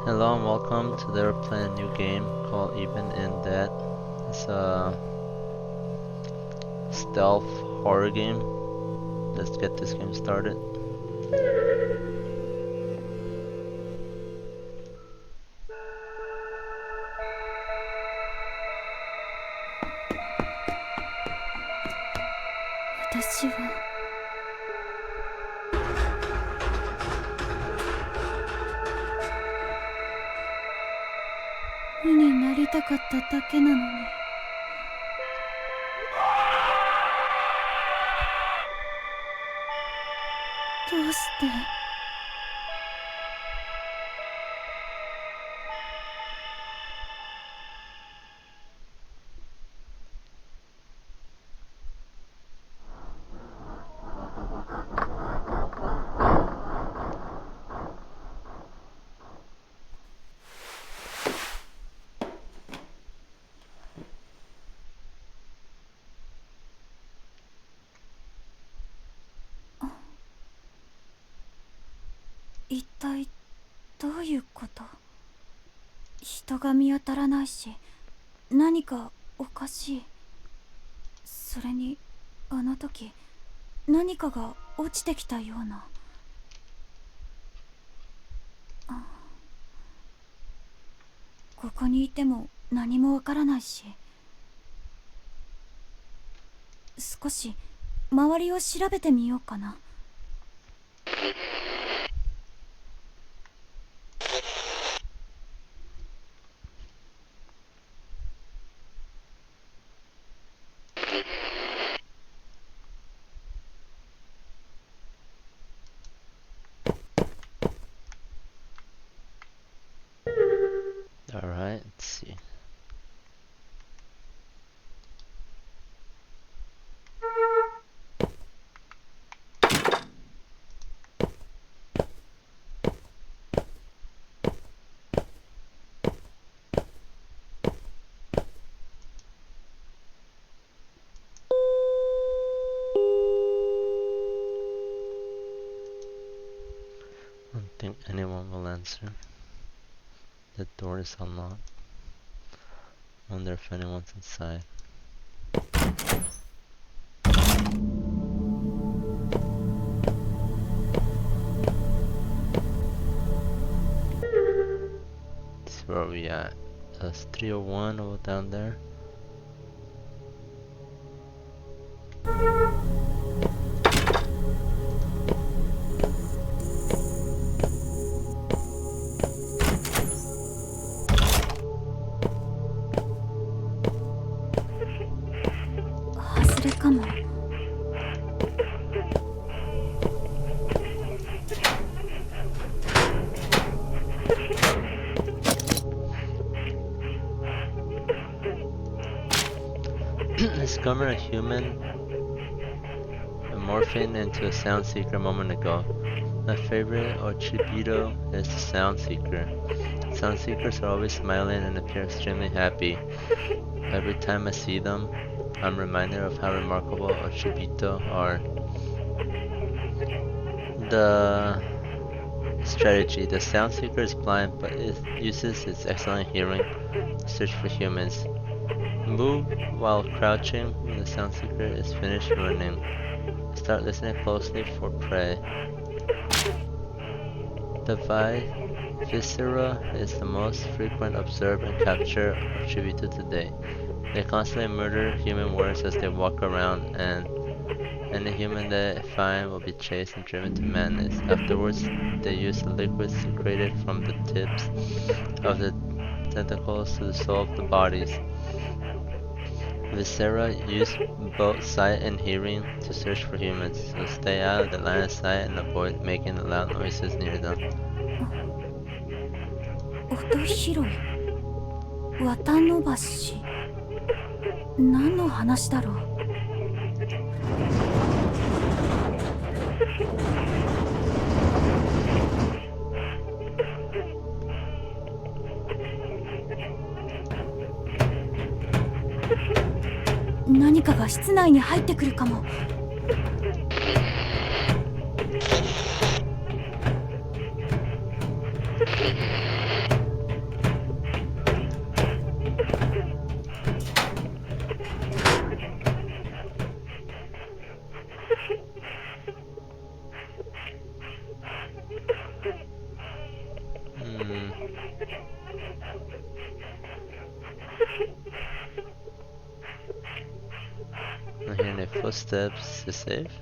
Hello and welcome. Today we're playing a new game called Even in Dead. It's a stealth horror game. Let's get this game started.一体どういうこと？人が見当たらないし、何かおかしい。それにあの時何かが落ちてきたような。ここにいても何もわからないし、少し周りを調べてみようかな。Alright, let's see. I don't think anyone will answer. The door is unlocked. Wonder if anyone's inside. This is where we at. That's 301 over down there. Discovered a human morphing into a sound seeker a moment ago. My favorite Ochibito is the sound seeker. Sound seekers are always smiling and appear extremely happy. Every time I see them, I'm reminded of how remarkable Ochibito are. The strategy. The sound seeker is blind, but it uses its excellent hearing to search for humans. Move while crouching when the sound seeker is finished running. Start listening closely for prey. The viscera is the most frequent observed and captured of Ochibito today. They constantly murder human warriors as they walk around, and any human they find will be chased and driven to madness. Afterwards, they use the liquid secreted from the tips of the tentacles to dissolve the bodies. Viscera use both sight and hearing to search for humans, so stay out of the line of sight and avoid making loud noises near them. 音拾い、綿伸ばし、何の話だろう。何かが室内に入ってくるかも。Not hearing any footsteps. Is it safe?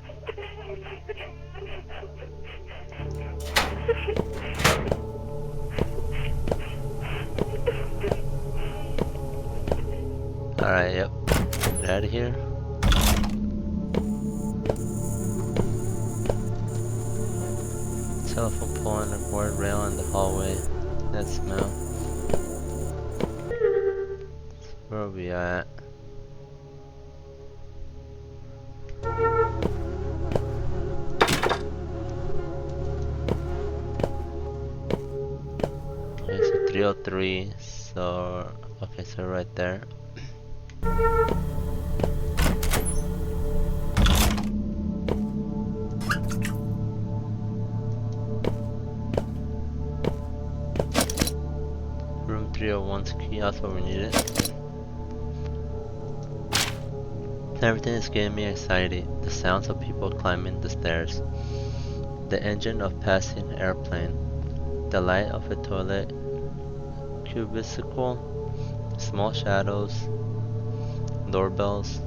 Alright, yep. Get out of here. Telephone pole and a board rail in the hallway. That smell. Where are we at? Okay, so 303. So, okay, so right there. Room 301's key, that's what we needed. Everything is giving me anxiety. The sounds of people climbing the stairs. The engine of passing airplane. The light of a toilet cubicle. Small shadows. Doorbells.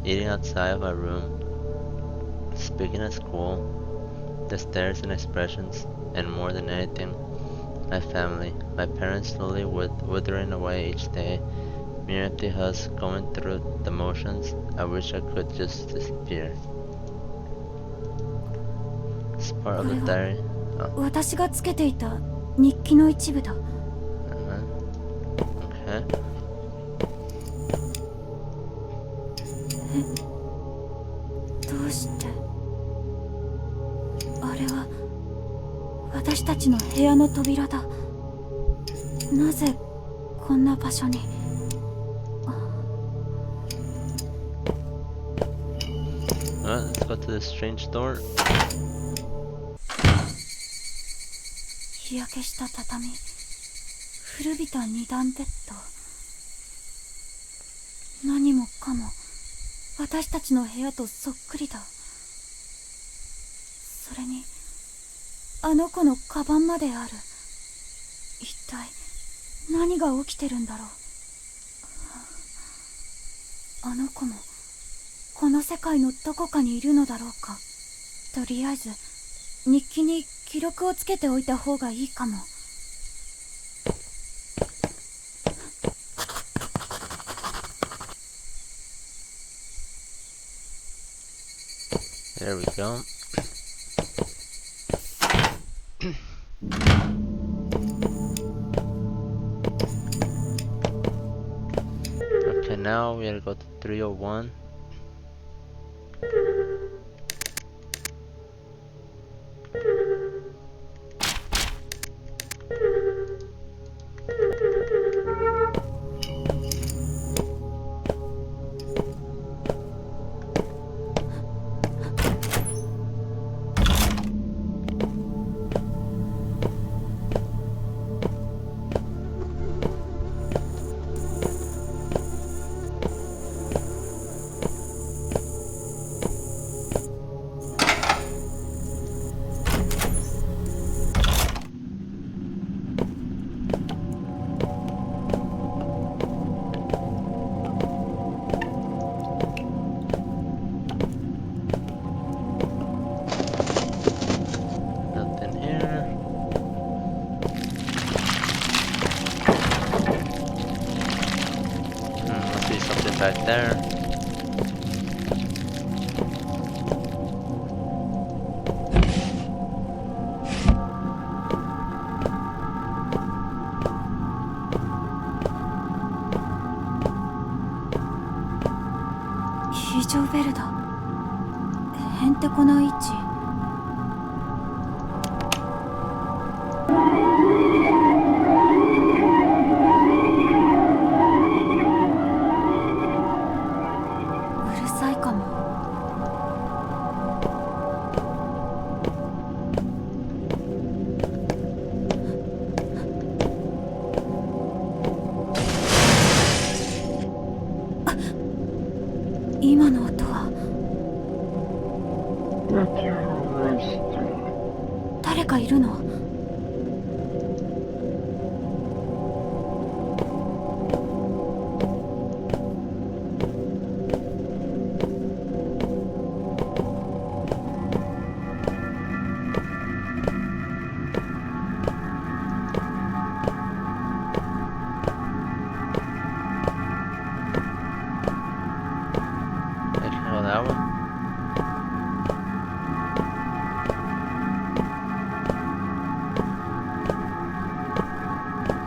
Eating outside of my room. Speaking at school. The stares and expressions. And more than anything, my family. My parents slowly withering away each day. Mere empty husks going through the motions. I wish I could just disappear. It's part of the diary. Oh. 私がつけていた日記の一部だ。Okay. どうして？あれは私たちの部屋の扉だ。なぜこんな場所にLet's go to this strange door. 日焼けした畳、古びた二段ベッド。何もかも私たちの部屋とそっくりだ。それにあの子のカバンまである。一体何が起きてるんだろう。あの子もこの世界のどこかにいるのだろうか。とりあえず日記に記録をつけておいた方がいいかも。There we go. Okay, now we gotta go to 301. Nothing here. Must be something back there.非常ベルだ。へんてこな位置。うるさいかも。今の音は誰かいるの？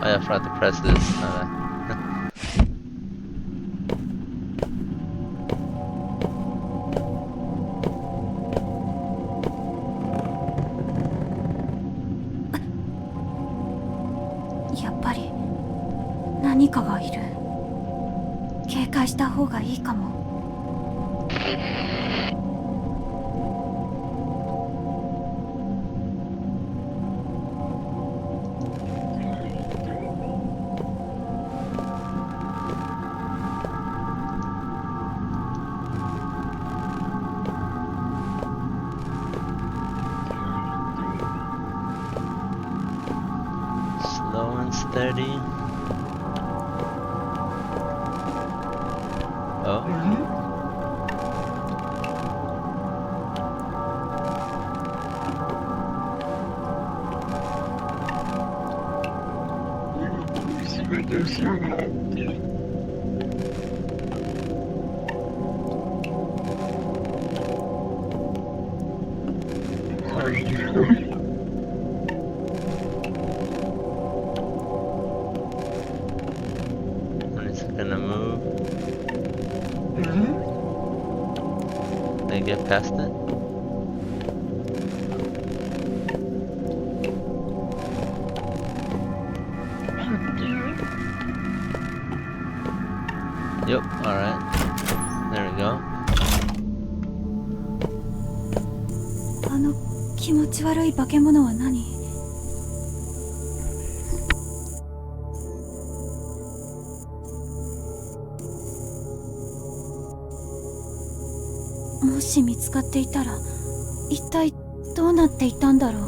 Oh yeah, I forgot to press this.やっぱり何かがいる。警戒した方がいいかも。Slow and steady. Oh. When it's gonna move, they get past it. Yep, alright. There we go. あの気持ち悪い化け物は何？もし見つかっていたら一体どうなっていたんだろう。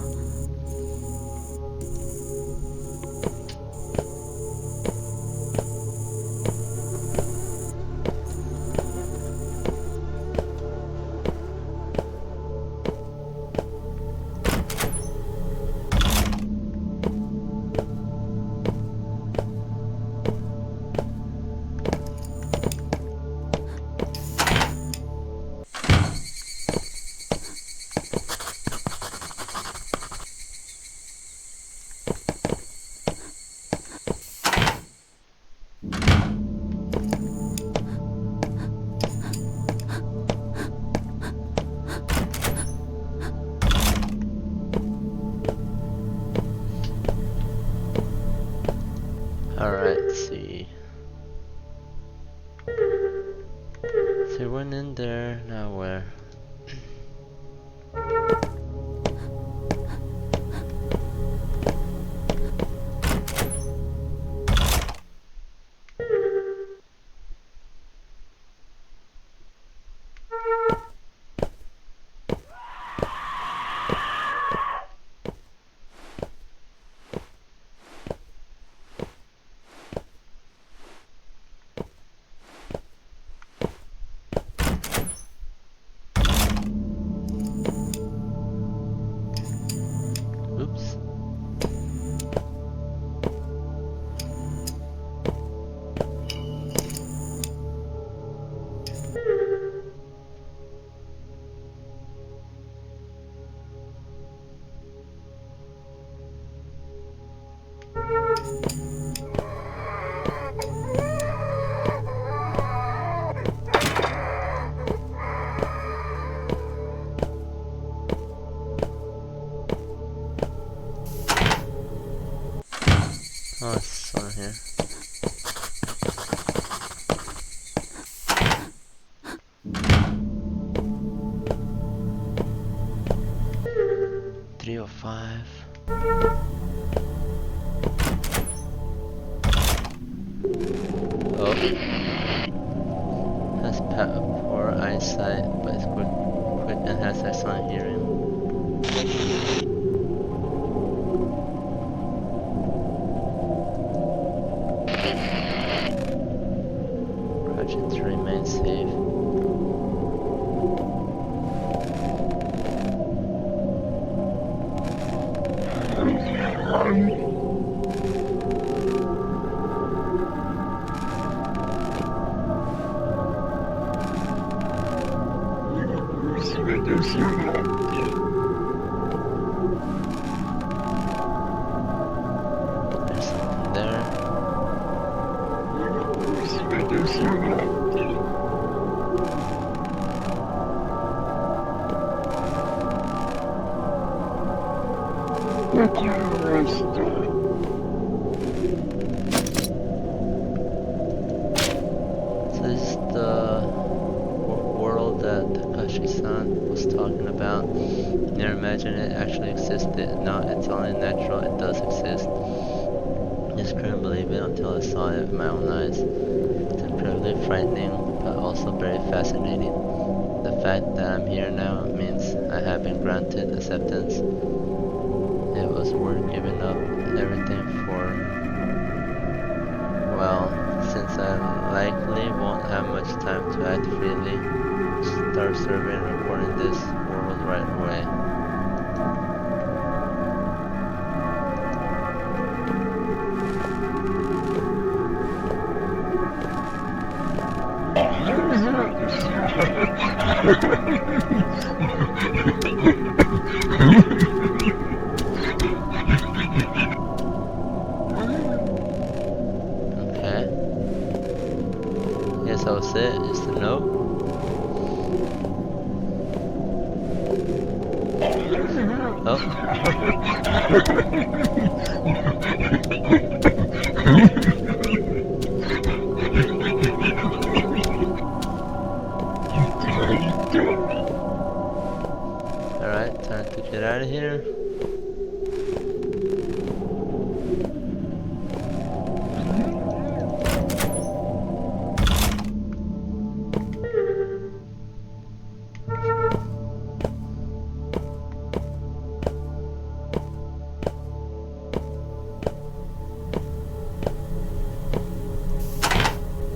Alright, let's see. So we went in there, now where? Oops. Oh, it's on here. $305. Oh. Has poor eyesight, but it's quick and has excellent hearing. Crouching to remain safe. So this is the world that Takashi-san was talking about. Never imagined it actually existed. No, it's only natural, it does exist. I just couldn't believe it until I saw it with my own eyes. It's incredibly frightening, but also very fascinating. The fact that I'm here now means I have been granted acceptance. It was worth giving up everything for. Well, since I likely won't have much time to act freely, start surveying and recording this world right away. Okay. Guess that was it. Just a note. Oh. Alright, time to get out of here.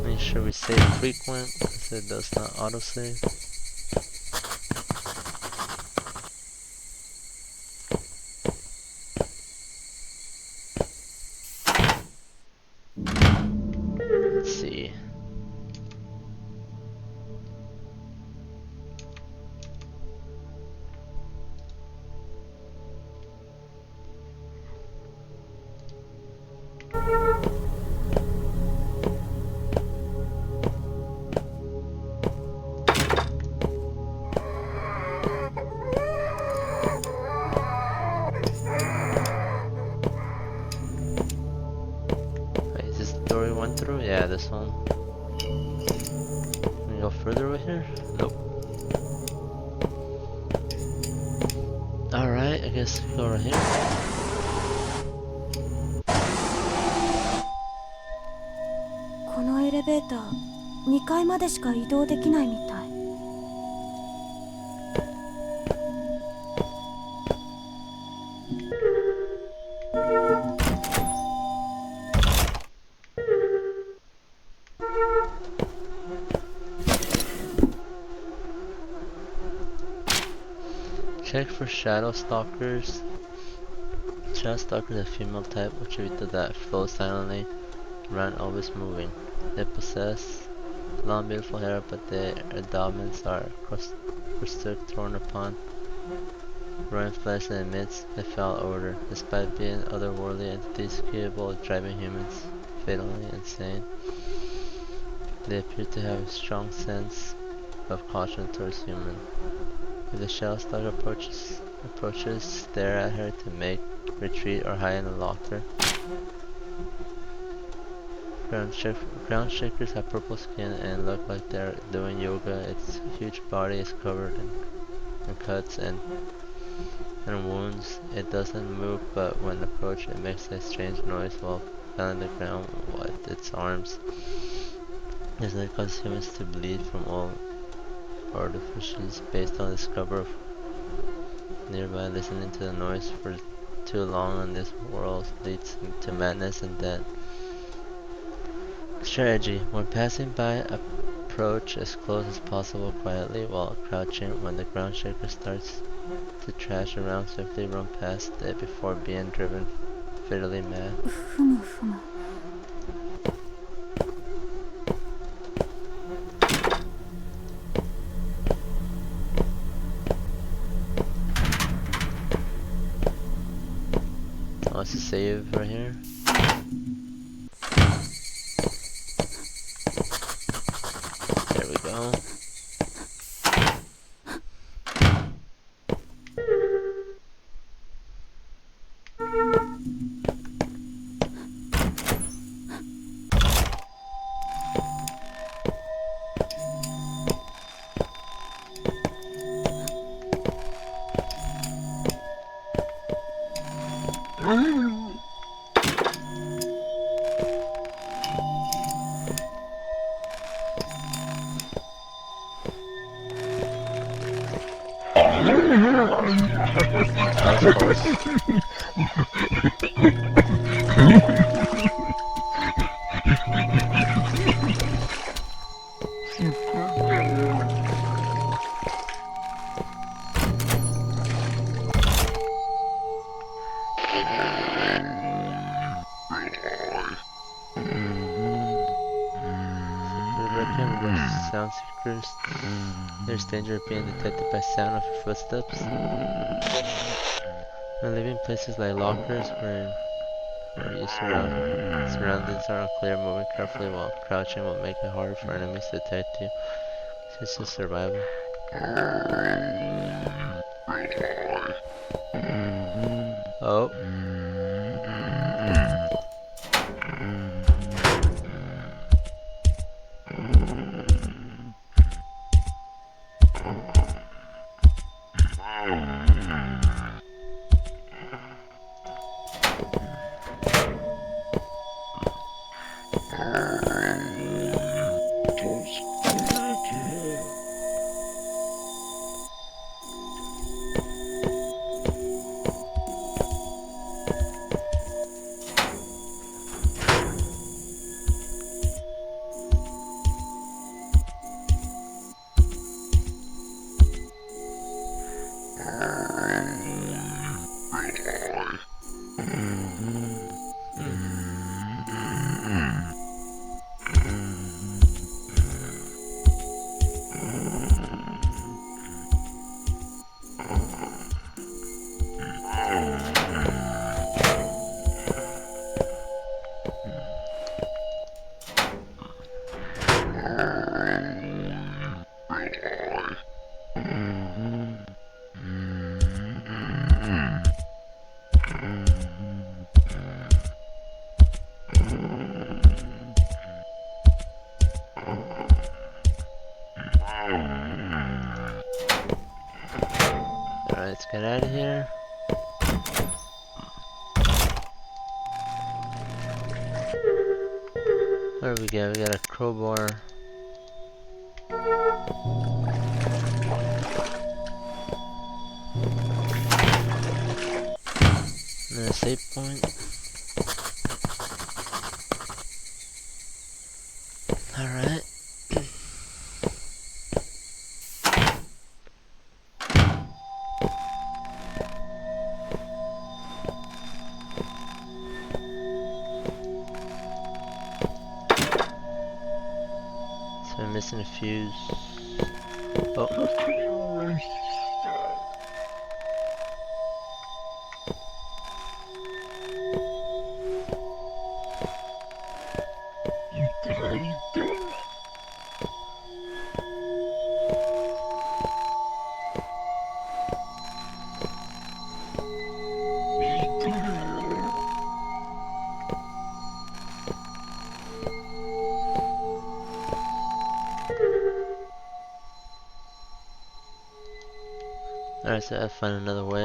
Make sure we save frequent, so it does not autosave. Let's see. Wait, is this the door we went through? Yeah, this one. Can we go further over here? Nope. Alright, I guess we go right here. このエレベーター2階までしか移動できないみたい。Check for shadow stalkers. Shadow stalker is a female type of Ochibito that flows silently around, always moving. They possess long beautiful hair, but their abdomens are crusted, torn upon, roaring flesh and emits a foul odor. Despite being otherworldly entities capable of driving humans fatally insane, they appear to have a strong sense of caution towards humans. If the shadow stalker approaches, stare at her to make retreat or hide in a locker. Ground shakers have purple skin and look like they're doing yoga. Its huge body is covered in cuts and wounds. It doesn't move, but when approached, it makes a strange noise while pounding the ground with its arms. This may cause humans to bleed from all orifices based on the discovery of nearby. Listening to the noise for too long in this world leads to madness and death. Strategy: when passing by, approach as close as possible quietly while crouching. When the ground shaker starts to trash around, swiftly run past it before being driven fatally mad. ふむふむ。Oh, it's a save right here. That was close. Sound seekers. There's danger of being detected by sound of your footsteps. When leaving places like lockers where your surroundings are unclear, moving carefully while crouching will make it harder for enemies to detect you. This is survival. Oh. Alright, let's get out of here. What do we got? We got a crowbar. And then a save point. Alright. So I'm missing a fuse. Oh. Alright, so I have to find another way.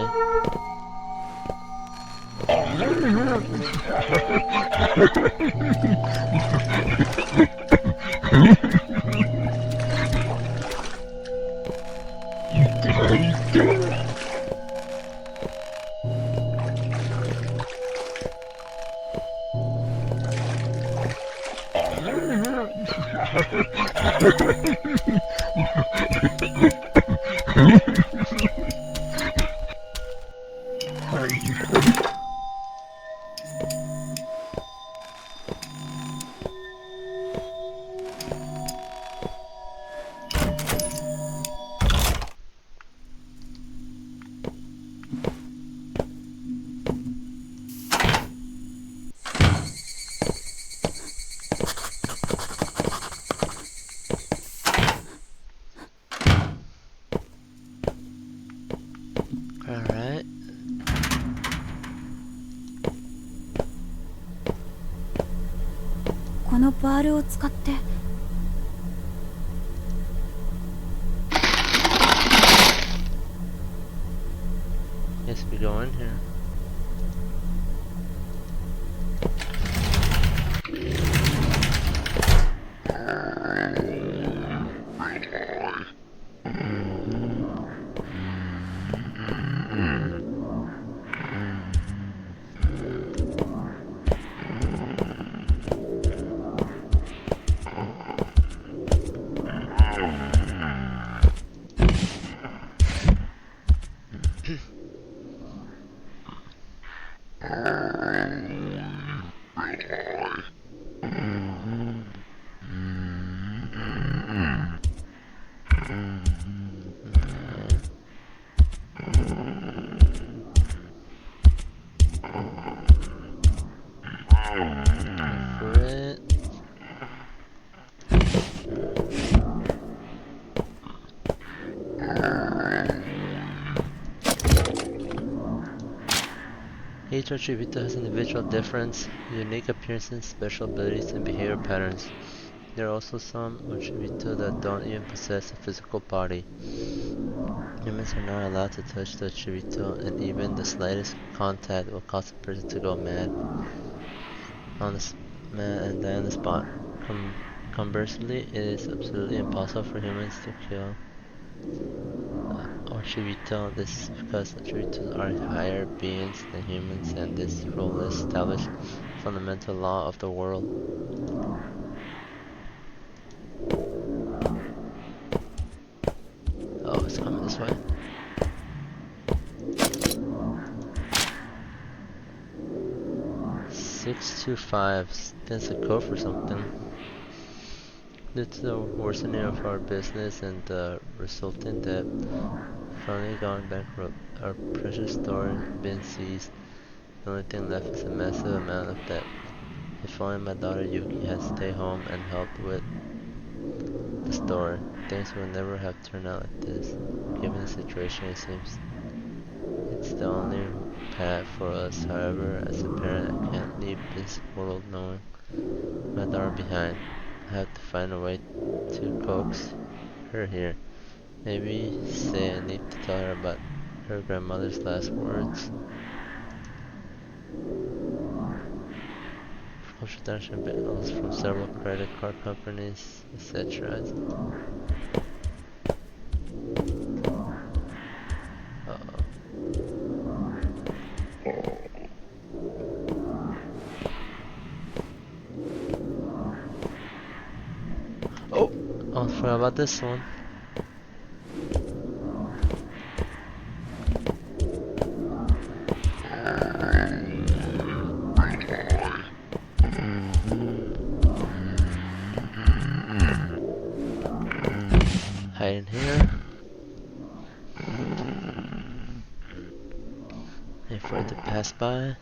Alright. Guess we go in here. Each Ochibito has individual difference, unique appearances, special abilities, and behavior patterns. There are also some Ochibito that don't even possess a physical body. Humans are not allowed to touch the Ochibito, and even the slightest contact will cause a person to go mad and die on the spot. Conversely, it is absolutely impossible for humans to kill Ochibito. This is because Ochibitos are higher beings than humans, and this rule is established fundamental law of the world. Oh, it's coming this way. "625" stands a code for something. Due to the worsening of our business and the resulting debt, finally gone bankrupt, our precious store been seized. The only thing left is a massive amount of debt. If only my daughter Yuki had stayed home and helped with the store, things would never have turned out like this. Given the situation, it seems it's the only path for us. However, as a parent, I can't leave this world knowing my daughter behind. I have to find a way to coax her here. Maybe say I need to tell her about her grandmother's last words. Foreclosure transaction bills from several credit card companies, etc. Uh-oh. Oh! I forgot about this one. Hide in here. Wait for it to pass by.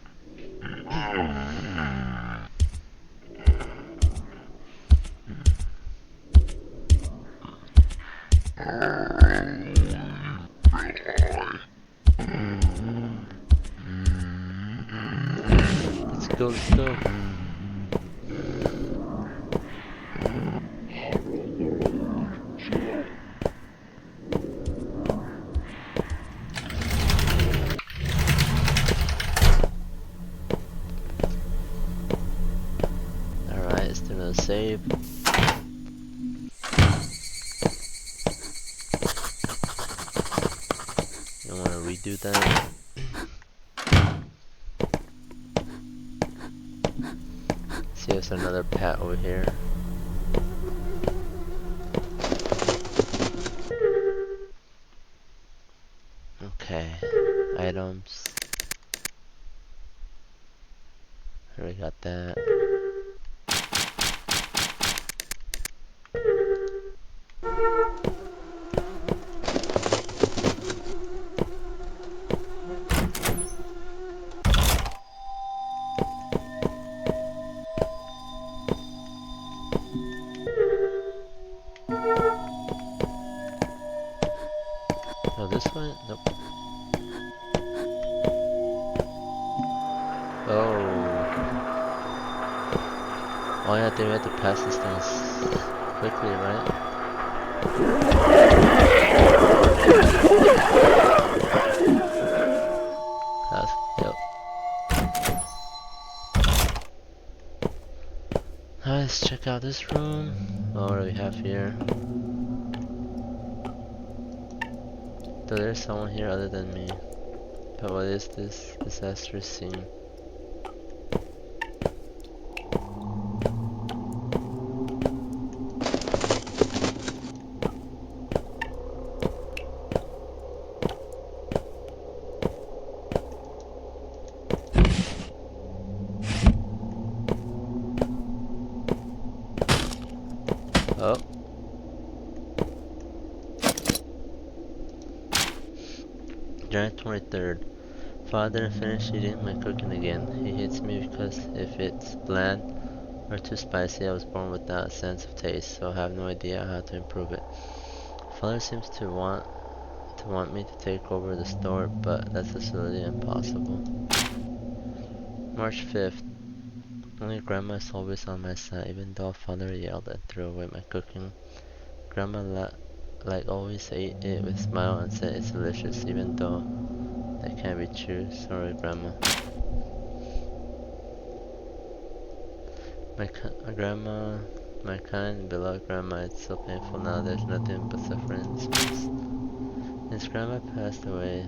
Let's go, let's go. Alright, it's doing a save. You wanna redo that? See, there's another pet over here. Okay, items. Already got that. Oh, this way? Nope. Oh. Oh yeah, they had to pass these things quickly, right? Yep. Alright, let's check out this room. Oh, what do we have here? So there's someone here other than me. But what is this disastrous scene? Oh. January 23rd. Father didn't finish eating my cooking again. He hates me because if it's bland or too spicy, I was born without a sense of taste, so I have no idea how to improve it. Father seems to want me to take over the store, but that's absolutely impossible. March 5th. Only Grandma is always on my side, even though Father yelled and threw away my cooking. Grandma, like always, ate it with a smile and said it's delicious, even though that can't be true. Sorry, Grandma. Grandma, my kind and beloved Grandma, it's so painful now. There's nothing but suffering in this place. Since Grandma passed away,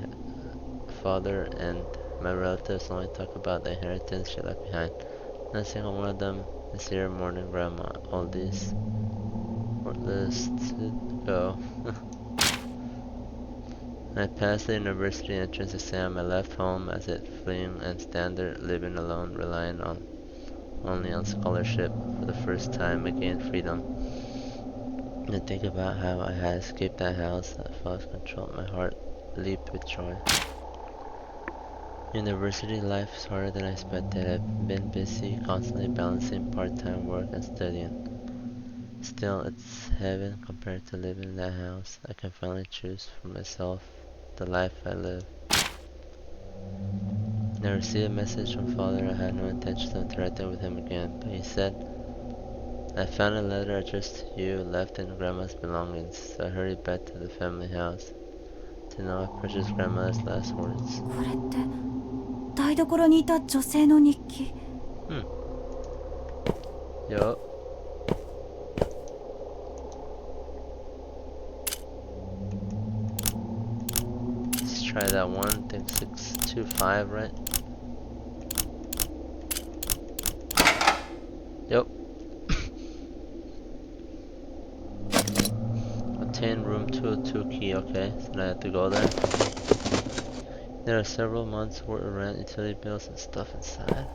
Father and my relatives only talk about the inheritance she left behind. Not a single one of them is here mourning Grandma. All these worthless to go. I passed the university entrance exam. I left home as it fleeing and standard, living alone, relying only on scholarship. For the first time, I gained freedom. I think about how I had escaped that house that lost control. My heart leaped with joy. University life is harder than I expected. I've been busy, constantly balancing part-time work and studying. Still, it's heaven compared to living in that house. I can finally choose for myself the life I live. I received a message from Father. I had no intention of interacting with him again, but he said, I found a letter addressed to you left in Grandma's belongings, so I hurried back to the family house to know I purchased Grandma's last words. これって台所にいた女性の日記。Yup. Let's try that one. I think 625, right? Yup. Obtain room 202 key. Okay, so now I have to go there. There are several months worth of rent, utility bills, and stuff inside.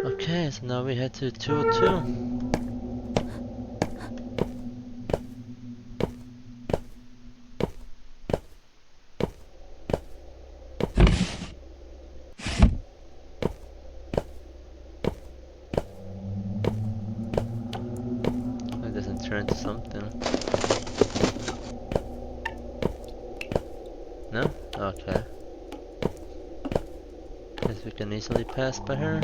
Okay, so now we head to 202. It doesn't turn to something. No? Okay. Guess we can easily pass by her.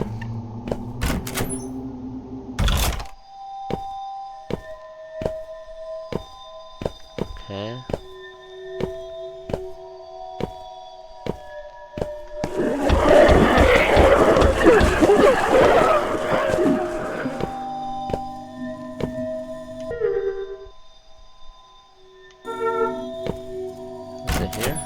Okay. Is it here?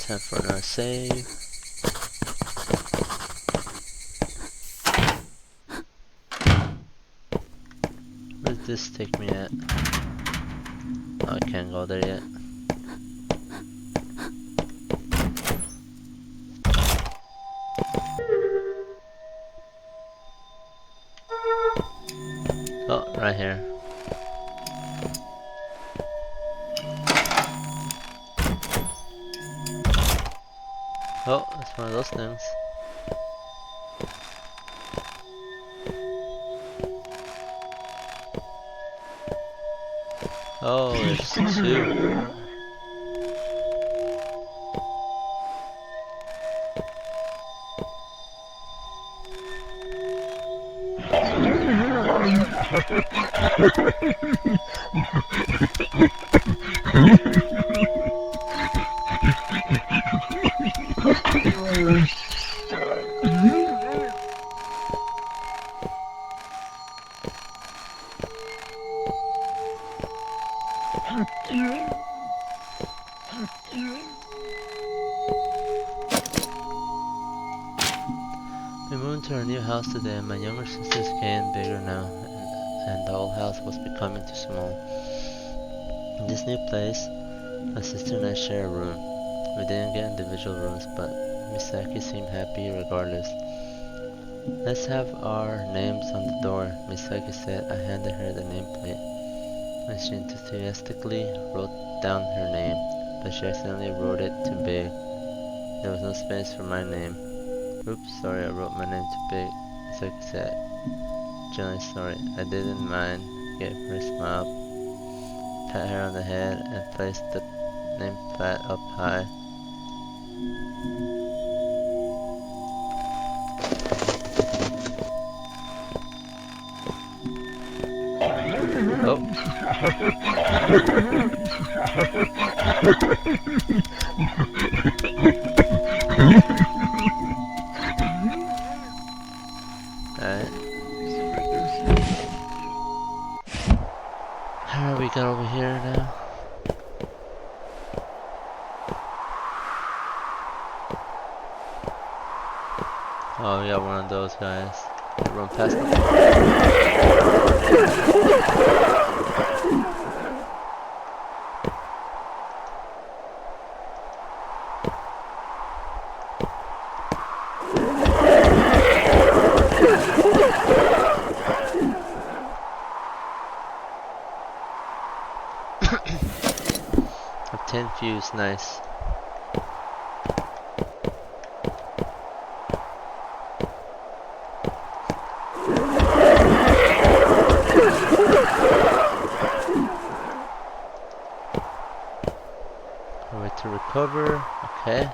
Time for another save. Where does this take me at? Oh, I can't go there yet. Oh, right here. Oh, it's one of those things. Oh, there's two. We moved to our new house today, and my younger sister's getting bigger now, and the old house was becoming too small. In this new place, my sister and I share a room. We didn't get individual rooms, but Misaki seemed happy regardless. Let's have our names on the door, Misaki said. I handed her the nameplate, and she enthusiastically wrote down her name. but she accidentally wrote it too big. There was no space for my name. Oops, sorry, I wrote my name too big. Misaki said, "Generally sorry." I didn't mind. Gave her a smile, pat her on the head, and placed the name flat up high. Oh. Alright. Alright, we got over here now. Oh, we got one of those guys. Run past them. Have 10 fuse, nice. Alright, to recover. Okay.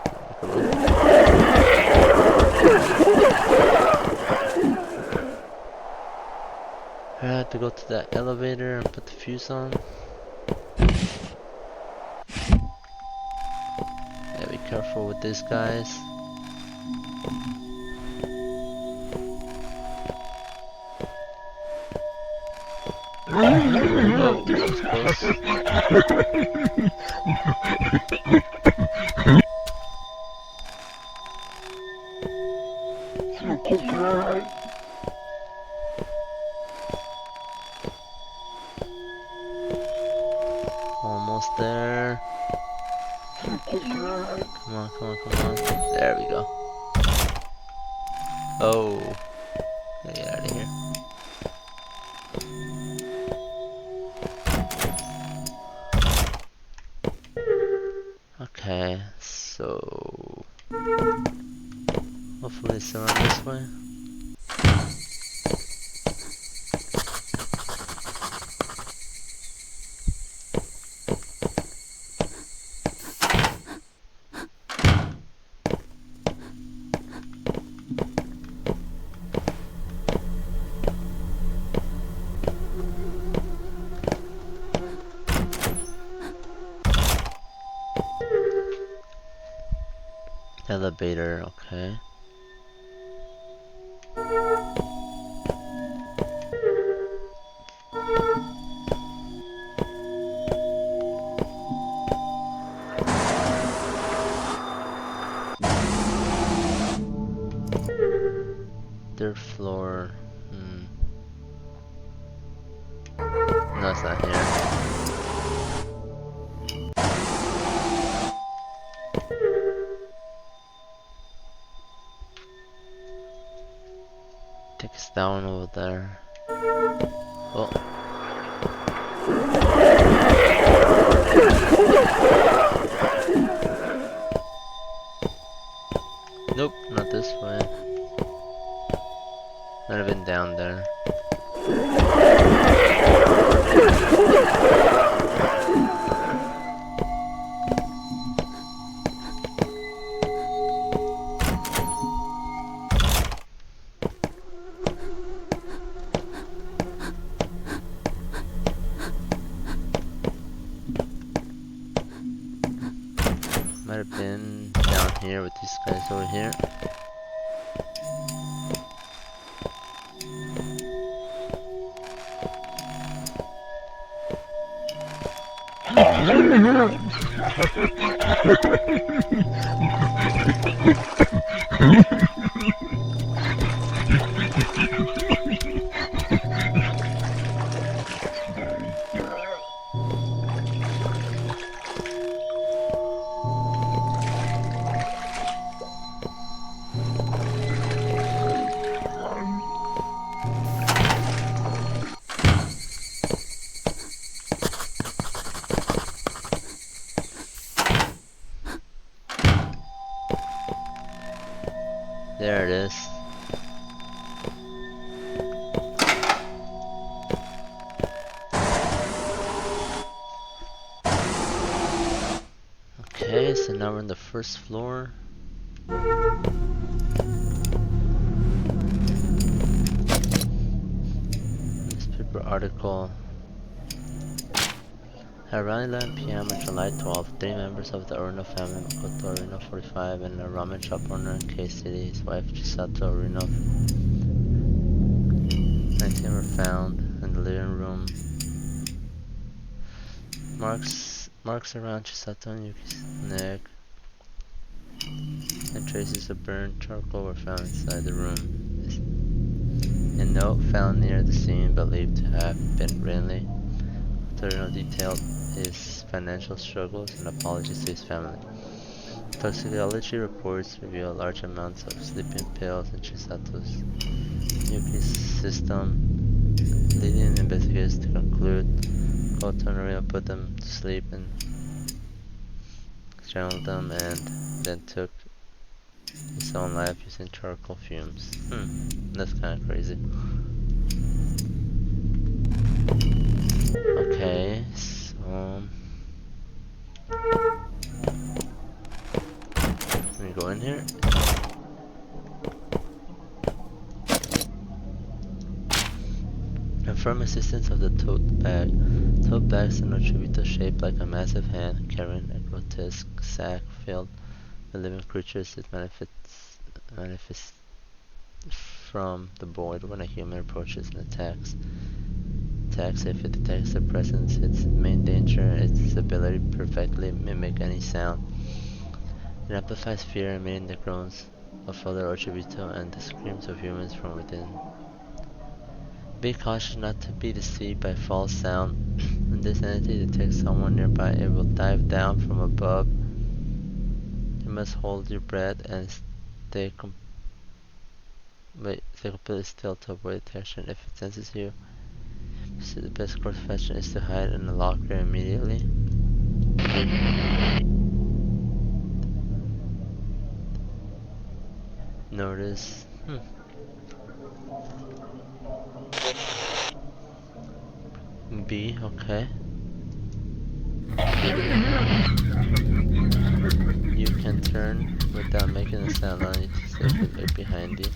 I had to go to that elevator and put the fuse on. Yeah, be careful with these guys. Oh, this was close. Almost there. Come on, come on, come on. There we go. Oh. Gotta get out of here. Okay, so hopefully it's around this way. Elevator, okay. Third floor. No, it's not here. Take us down over there. Oh. Nope, not this way. Might have been down there. Might have been down here with these guys over here. There it is. Okay, so now we're on the first floor. Newspaper article. At around 11 p.m. on July 12th, 3 members of the Orino family, Makoto Orino, 45, and a ramen shop owner in K-City, his wife Chisato Orino, 19, were found in the living room. Marks around Chisato and Yuki's neck and traces of burned charcoal were found inside the room. A note found near the scene believed to have been written. Torino detailed his financial struggles and apologies to his family. Toxicology reports reveal large amounts of sleeping pills in Chisato's Yuki's system, leading investigators to conclude Koto Norino put them to sleep and strangled them and then took his own life using charcoal fumes. That's kind of crazy. Okay, so let me go in here. Confirm existence of the tote bag. Tote bags in Ochibito shaped like a massive hand carrying a grotesque sack filled with living creatures. It manifests from the void when a human approaches and attacks. If it detects their presence, its main danger is its ability to perfectly mimic any sound. It amplifies fear, emitting the groans of other Ochibito and the screams of humans from within. Be cautious not to be deceived by false sound. When this entity detects someone nearby, it will dive down from above. You must hold your breath and stay completely still to avoid detection. If it senses you, so the best course of action is to hide in a locker immediately. Notice. B, okay. You can turn without making a sound, allowing you to safely look behind you.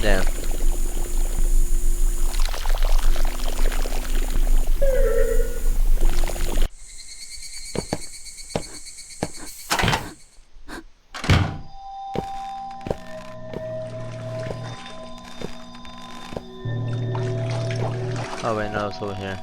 Damn. Oh wait, no, it's over here.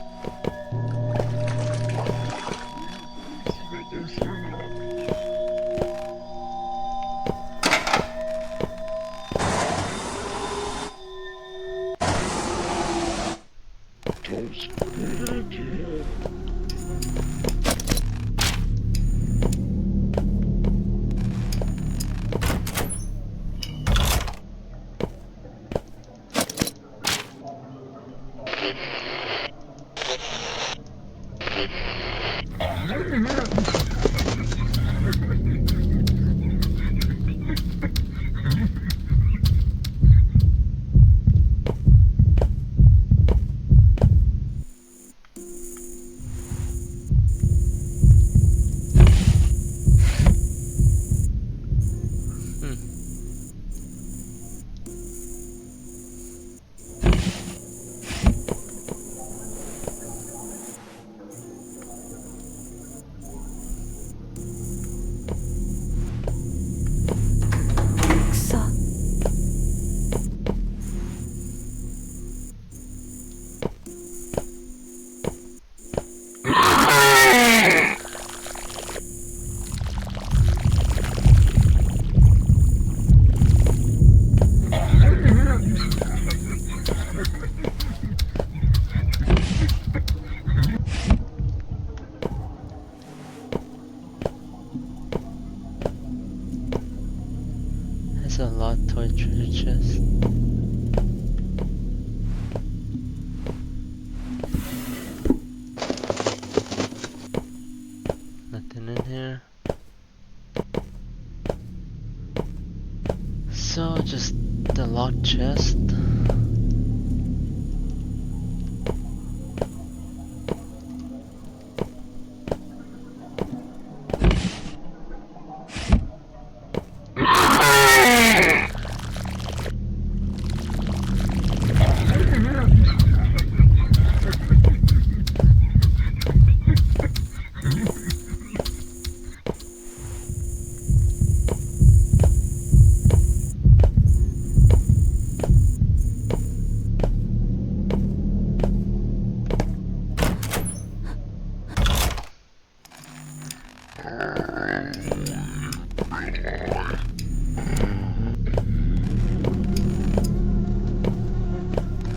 It's a locked toy treasure chest. Nothing in here. So just the locked chest.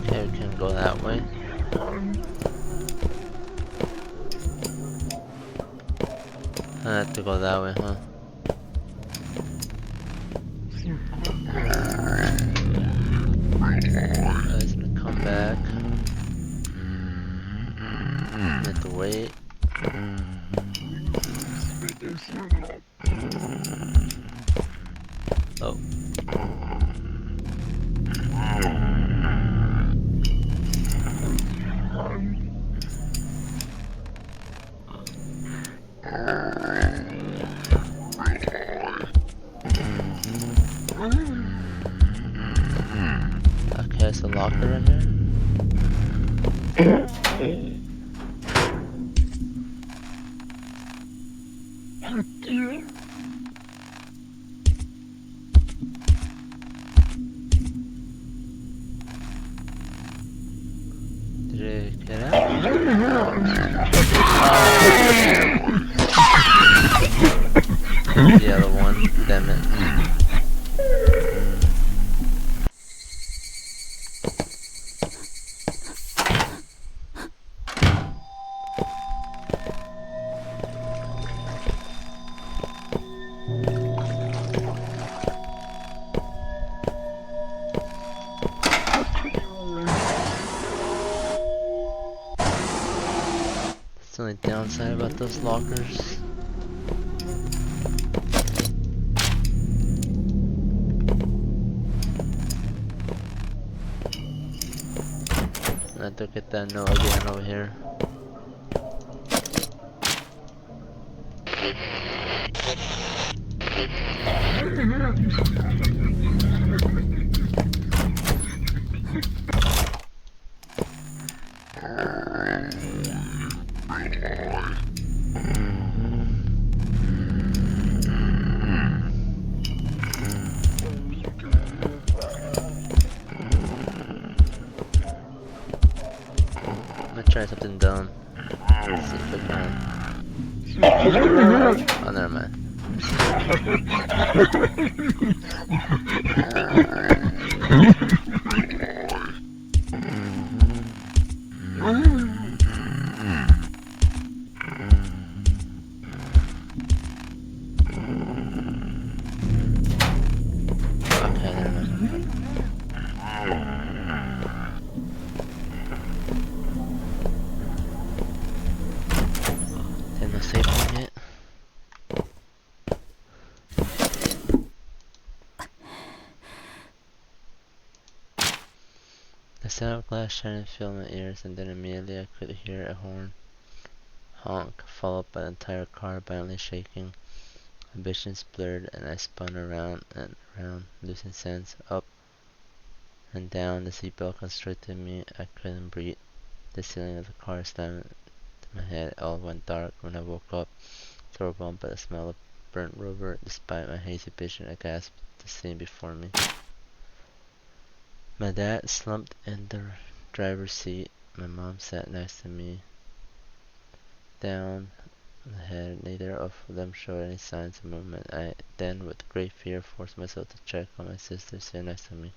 Okay, we can go that way. I have to go that way, huh? Guys, gonna come back. I have to wait. Oh. Okay, there's a locker right here. Did it get out? Oh. The other one, damn it. That's the only downside about those lockers. I have to get that note again over here. I'm gonna try something dumb. Let's see if I can. Oh, never mind. Okay, never mind. There's no safe one yet. The sound of glass shining filled my ears, and then immediately I could hear a horn honk, followed by the entire car violently shaking. My vision blurred, and I spun around and around, losing sense. Up and down, the seatbelt constricted me. I couldn't breathe. The ceiling of the car slammed into my head. All went dark. When I woke up, overwhelmed by the smell of burnt rubber. Despite my hazy vision, I gasped the scene before me. My dad slumped in the driver's seat. My mom sat next to me. Down the head, neither of them showed any signs of movement. I then, with great fear, forced myself to check on my sister sitting next to me.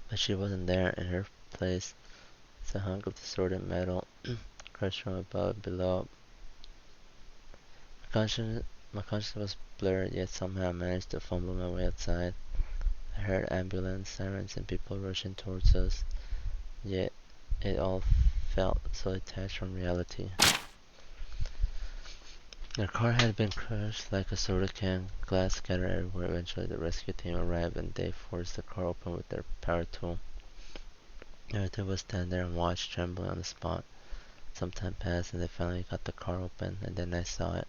But she wasn't there. In her place, was a hunk of distorted metal, crushed from above and below. My My conscience was blurred, yet somehow I managed to fumble my way outside. I heard ambulance sirens and people rushing towards us, yet it all felt so detached from reality. Their car had been crushed like a soda can, glass scattered everywhere. Eventually the rescue team arrived and they forced the car open with their power tool. The other two would stand there and watch, trembling on the spot. Some time passed and they finally got the car open, and then I saw it.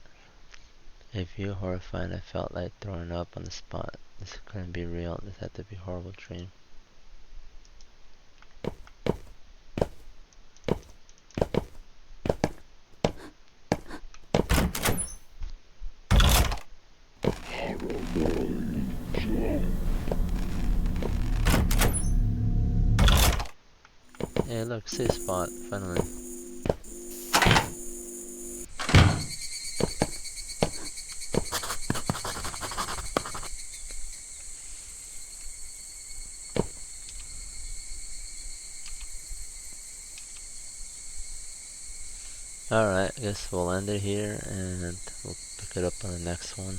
A view horrifying. I felt like throwing up on the spot. This couldn't be real. This had to be a horrible dream. Hey, look, safe spot, finally. Alright, I guess we'll end it here and we'll pick it up on the next one.